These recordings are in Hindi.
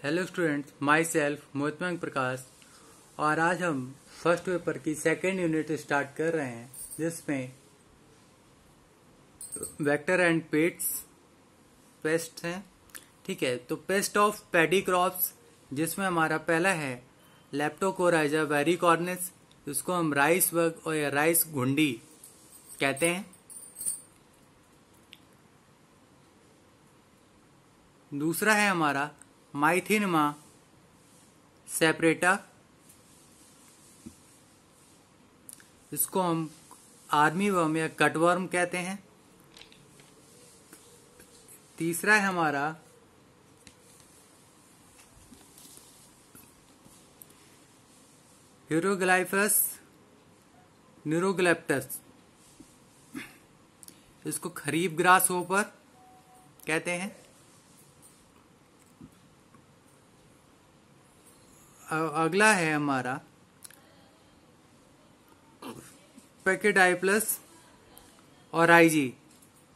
हेलो स्टूडेंट्स, माई सेल्फ मोहितमंग प्रकाश। और आज हम फर्स्ट पेपर की सेकेंड यूनिट स्टार्ट कर रहे हैं, जिसमें वेक्टर एंड पेस्ट हैं। ठीक है, तो पेस्ट ऑफ पैडी क्रॉप्स, जिसमें हमारा पहला है लेप्टोकोराइजा वेरिकॉर्निस, जिसको हम राइस बग और या राइस घुंडी कहते हैं। दूसरा है हमारा माइथिनमा सेपरेटा, इसको हम आर्मी वर्म या कटवर्म कहते हैं। तीसरा है हमारा हीरोग्लाइफस न्यूरोग्लेप्टस, इसको खरीफ ग्रास होपर कहते हैं। अगला है हमारा पैकेडाइप्लस और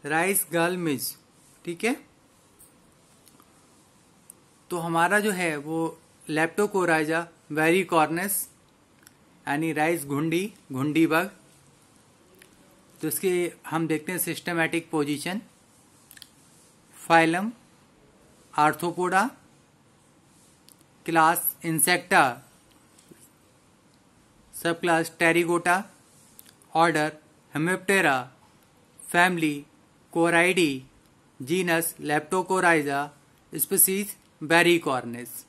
राइस गर्ल मिज। ठीक है, तो हमारा जो है वो लेप्टोकोराइजा वेरिकॉर्निस यानी राइस घुंडी बग। तो इसके हम देखते हैं systematic position. Phylum Arthropoda, class Insecta, sub class Pterygota, order Hemiptera, family Coreidae, genus Leptocorisa, species varicornis.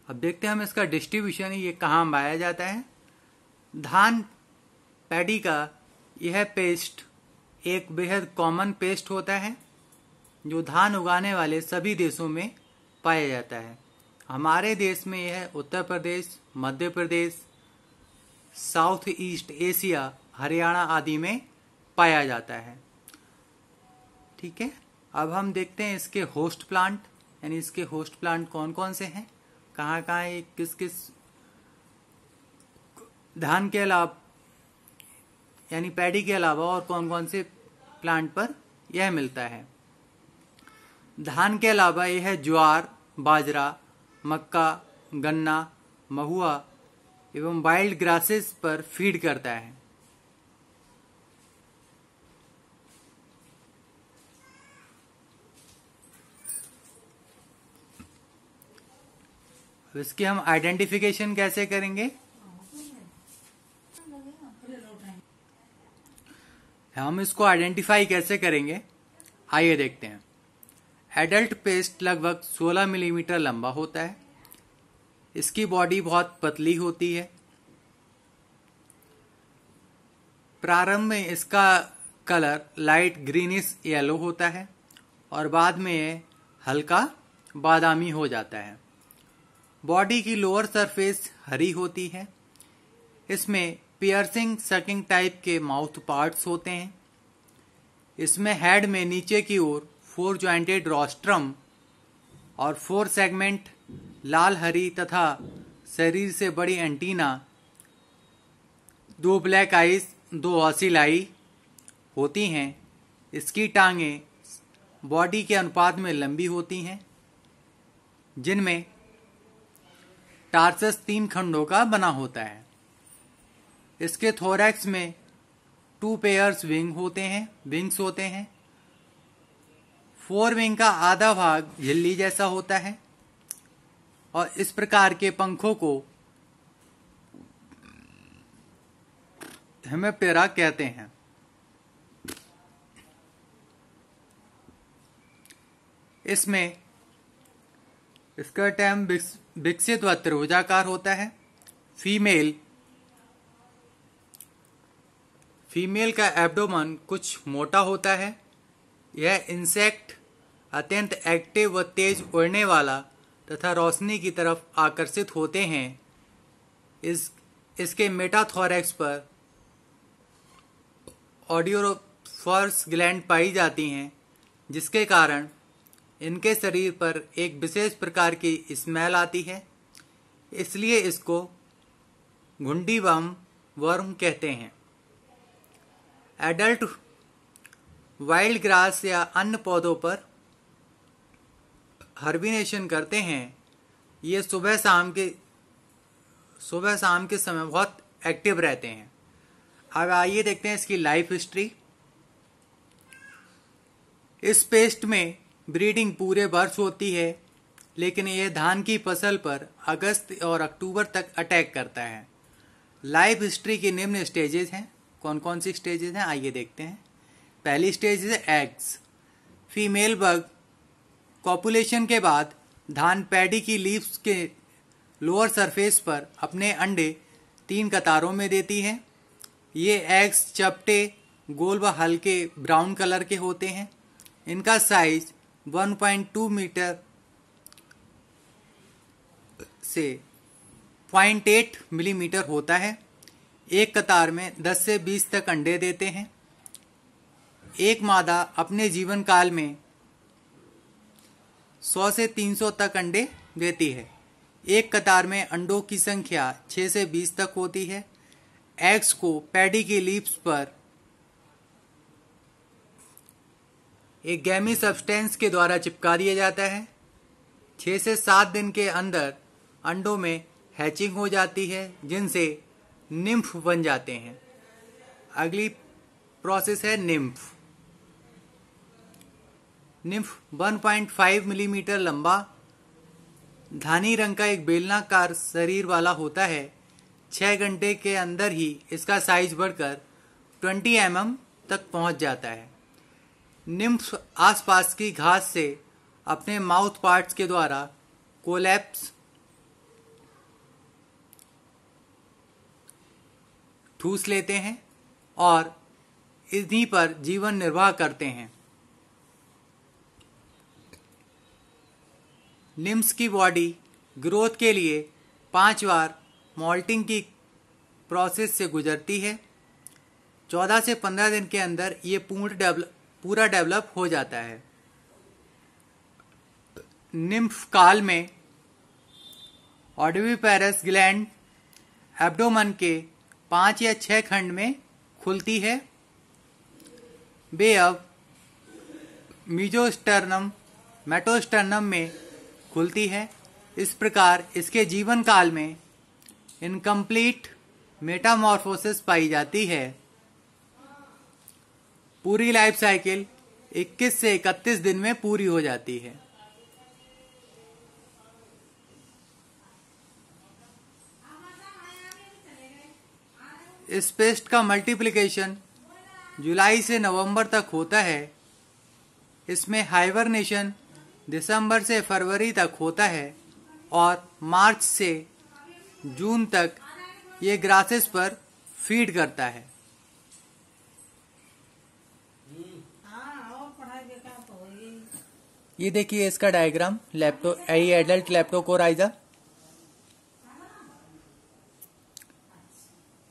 अब देखते हैं हम इसका डिस्ट्रीब्यूशन, ये कहाँ पाया जाता है। धान पैडी का यह पेस्ट एक बेहद कॉमन पेस्ट होता है, जो धान उगाने वाले सभी देशों में पाया जाता है। हमारे देश में यह Uttar Pradesh, Madhya Pradesh, south east Asia, Haryana आदि में पाया जाता है। ठीक है, अब हम देखते हैं इसके होस्ट प्लांट, यानी इसके होस्ट प्लांट कौन कौन से हैं, कहाँ कहाँ है, किस किस धान के अलावा यानी पैडी के अलावा और कौन कौन से प्लांट पर यह मिलता है। धान के अलावा यह है ज्वार, बाजरा, मक्का, गन्ना, महुआ एवं वाइल्ड ग्रासेस पर फीड करता है। अब इसकी हम आइडेंटिफिकेशन कैसे करेंगे, हम इसको आइडेंटिफाई कैसे करेंगे, आइए देखते हैं। एडल्ट पेस्ट लगभग 16 मिलीमीटर लंबा होता है। इसकी बॉडी बहुत पतली होती है। प्रारंभ में इसका कलर लाइट ग्रीनिश येलो होता है और बाद में यह हल्का बादामी हो जाता है। बॉडी की लोअर सरफेस हरी होती है। इसमें पियर्सिंग सकिंग टाइप के माउथ पार्ट्स होते हैं। इसमें हेड में नीचे की ओर 4 जॉइंटेड रोस्ट्रम और 4 सेगमेंट लाल हरी तथा शरीर से बड़ी एंटीना, 2 ब्लैक आइज, 2 ऑसिलाई होती हैं। इसकी टांगें बॉडी के अनुपात में लंबी होती हैं, जिनमें टार्सस 3 खंडों का बना होता है। इसके थोरैक्स में 2 पेयर्स विंग्स होते हैं। 4 विंग का आधा भाग झिल्ली जैसा होता है और इस प्रकार के पंखों को हेमिप्टेरा कहते हैं। इसमें स्कर्टम विकसित व त्रिभुजाकार होता है। फीमेल का एब्डोमेन कुछ मोटा होता है। यह इंसेक्ट अत्यंत एक्टिव व तेज उड़ने वाला तथा रोशनी की तरफ आकर्षित होते हैं। इसके मेटाथोरैक्स पर ऑडियोफोर्स ग्लैंड पाई जाती हैं, जिसके कारण इनके शरीर पर एक विशेष प्रकार की स्मेल आती है। इसलिए इसको घुंडी वर्म कहते हैं। एडल्ट वाइल्ड ग्रास या अन्य पौधों पर हर्बिनेशन करते हैं, ये सुबह शाम के समय बहुत एक्टिव रहते हैं। अब आइए देखते हैं इसकी लाइफ हिस्ट्री। इस पेस्ट में ब्रीडिंग पूरे वर्ष होती है, लेकिन यह धान की फसल पर अगस्त और अक्टूबर तक अटैक करता है। लाइफ हिस्ट्री के निम्न स्टेजेस हैं। कौन कौन सी स्टेजेस हैं आइए देखते हैं। पहली स्टेज है एग्स। फीमेल बग कॉपुलेशन के बाद धान पैडी की लीव्स के लोअर सरफेस पर अपने अंडे 3 कतारों में देती है। ये एग्स चपटे, गोल व हल्के ब्राउन कलर के होते हैं। इनका साइज 1.2 मीटर से 0.8 मिलीमीटर होता है। एक कतार में 10 से 20 तक अंडे देते हैं। एक मादा अपने जीवन काल में 100 से 300 तक अंडे देती है। एक कतार में अंडों की संख्या 6 से 20 तक होती है। एग्स को पैडी की लीव्स पर एक गैमी सब्सटेंस के द्वारा चिपका दिया जाता है। 6 से 7 दिन के अंदर अंडों में हैचिंग हो जाती है, जिनसे निम्फ बन जाते हैं। अगली प्रोसेस है निम्फ। निम्फ 1.5 मिलीमीटर लंबा धानी रंग का एक बेलनाकार शरीर वाला होता है। 6 घंटे के अंदर ही इसका साइज बढ़कर 20 mm तक पहुंच जाता है। निम्फ आसपास की घास से अपने माउथ पार्ट्स के द्वारा कोलैप्स ठूस लेते हैं और इन्हीं पर जीवन निर्वाह करते हैं। निम्फ्स की बॉडी ग्रोथ के लिए 5 बार मॉल्टिंग की प्रोसेस से गुजरती है। 14 से 15 दिन के अंदर ये पूरा डेवलप हो जाता है। निम्फ काल में ऑडिविपेरस ग्लैंड एब्डोमन के 5 या 6 खंड में खुलती है। वे अब मीजोस्टर्नम मेटोस्टर्नम में खुलती है। इस प्रकार इसके जीवन काल में इनकम्प्लीट मेटामॉर्फोसिस पाई जाती है। पूरी लाइफ साइकिल 21 से 31 दिन में पूरी हो जाती है। इस पेस्ट का मल्टीप्लिकेशन जुलाई से नवंबर तक होता है। इसमें हाइबरनेशन दिसंबर से फरवरी तक होता है और मार्च से जून तक ये ग्रासेस पर फीड करता है। ये देखिए इसका डायग्राम एडल्ट लेप्टोकोराइजा।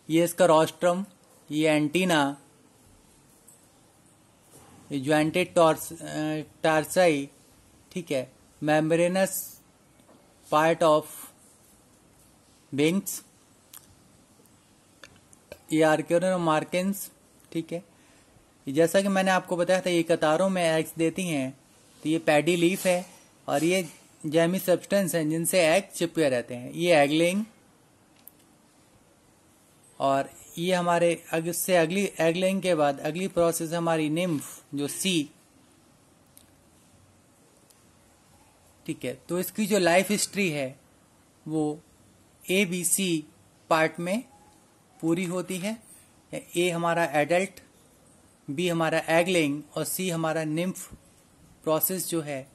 ये इसका रोस्ट्रम, ये एंटीना, ये ज्वाइंटेड टार्साई, ठीक है, मेम्ब्रेनस पार्ट ऑफ विंग्स, ये आर्क्योनर मार्केंस, ठीक है। जैसा कि मैंने आपको बताया था ये कतारों में एग्स देती हैं, तो ये पैडी लीफ है और ये जैमी सब्सटेंस हैं जिनसे एग चिपके रहते हैं। ये एग लेइंग, और ये हमारे इससे अगली एग लेइंग के बाद अगली प्रोसेस हमारी निम्फ जो सी, ठीक है। तो इसकी जो लाइफ हिस्ट्री है वो ABC पार्ट में पूरी होती है। ए हमारा एडल्ट, बी हमारा एग लेइंग और सी हमारा निम्फ प्रोसेस जो है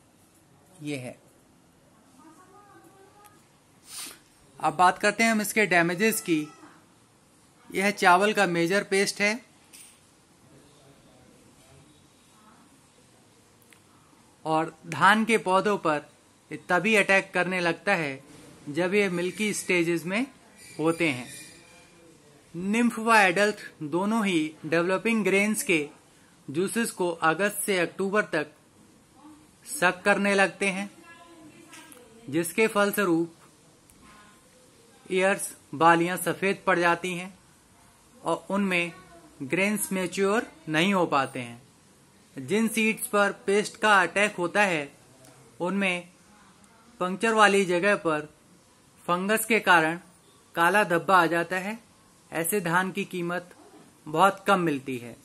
ये है। अब बात करते हैं हम इसके डैमेजेस की। यह चावल का मेजर पेस्ट है और धान के पौधों पर तभी अटैक करने लगता है जब ये मिल्की स्टेजेस में होते हैं। निम्फ व एडल्ट दोनों ही डेवलपिंग ग्रेन्स के जूसेस को अगस्त से अक्टूबर तक सक करने लगते हैं, जिसके फलस्वरूप ईयर्स बालियां सफेद पड़ जाती हैं और उनमें ग्रेन्स मैच्योर नहीं हो पाते हैं। जिन सीड्स पर पेस्ट का अटैक होता है उनमें पंक्चर वाली जगह पर फंगस के कारण काला धब्बा आ जाता है। ऐसे धान की कीमत बहुत कम मिलती है।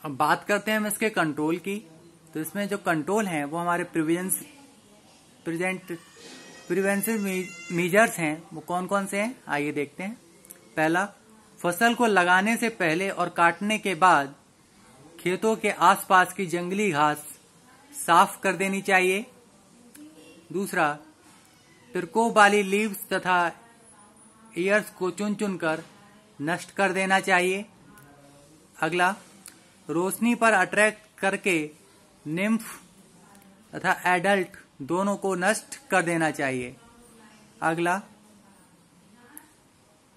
अब बात करते हैं हम इसके कंट्रोल की। तो इसमें जो कंट्रोल है वो हमारे प्रिवेंटिव मेजर्स हैं वो कौन कौन से हैं, आइए देखते हैं। पहला, फसल को लगाने से पहले और काटने के बाद खेतों के आसपास की जंगली घास साफ कर देनी चाहिए। दूसरा, प्रकोप वाली लीव्स तथा ईयर्स को चुन चुन कर नष्ट कर देना चाहिए। अगला, रोशनी पर अट्रैक्ट करके निम्फ तथा एडल्ट दोनों को नष्ट कर देना चाहिए। अगला,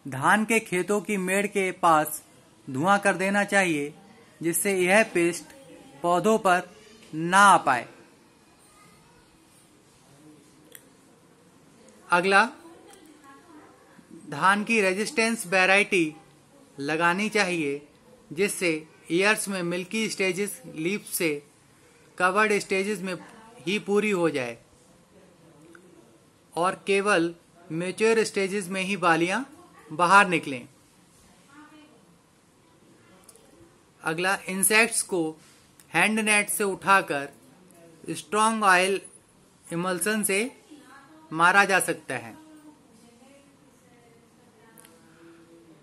धान के खेतों की मेड़ के पास धुआं कर देना चाहिए जिससे यह पेस्ट पौधों पर ना आ पाए। अगला, धान की रेजिस्टेंस वैरायटी लगानी चाहिए जिससे ईयर्स में मिल्की स्टेजेस लीफ से कवर्ड स्टेजेस में ही पूरी हो जाए और केवल मैच्योर स्टेजेस में ही बालियां बाहर निकलें। अगला, इंसेक्ट्स को हैंड नेट से उठाकर स्ट्रॉन्ग ऑयल इमल्सन से मारा जा सकता है।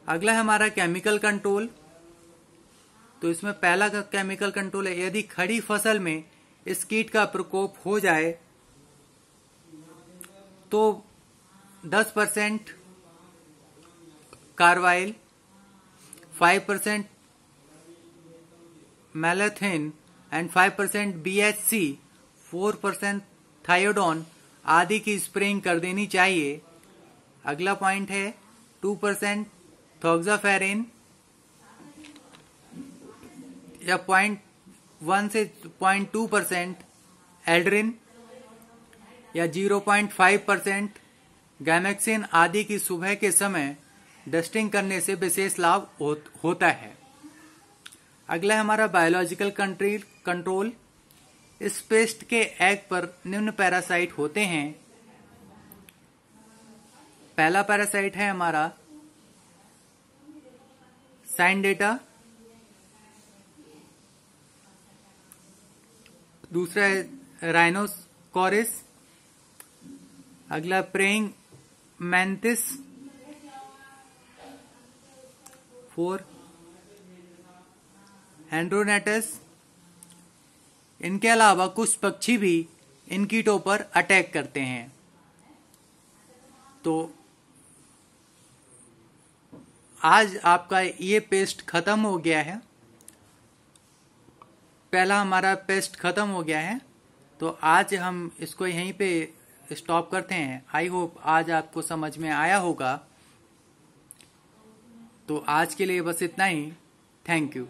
अगला है हमारा केमिकल कंट्रोल। तो इसमें पहला केमिकल कंट्रोल है, यदि खड़ी फसल में इस कीट का प्रकोप हो जाए तो 10% कार्बाइल, 5% मैलाथिन एंड 5% BHC, 4% थायोडोन आदि की स्प्रेइंग कर देनी चाहिए। अगला पॉइंट है 2% थोक्साफेरिन या 0.1 से 0.2% एल्ड्रिन या 0.5% गैमेक्सिन आदि की सुबह के समय डस्टिंग करने से विशेष लाभ होता है। अगला है हमारा बायोलॉजिकल कंट्रोल। इस पेस्ट के एग पर निम्न पैरासाइट होते हैं। पहला पैरासाइट है हमारा साइनडेटा, दूसरा है राइनोकोरिस, अगला प्रेइंग मैंटिस, 4 एंड्रोनेटस। इनके अलावा कुछ पक्षी भी इन कीटों पर अटैक करते हैं। तो आज आपका ये पेस्ट खत्म हो गया है। पहला हमारा पेस्ट खत्म हो गया है। तो आज हम इसको यहीं पे स्टॉप करते हैं। आई होप आज आपको समझ में आया होगा। तो आज के लिए बस इतना ही। Thank you.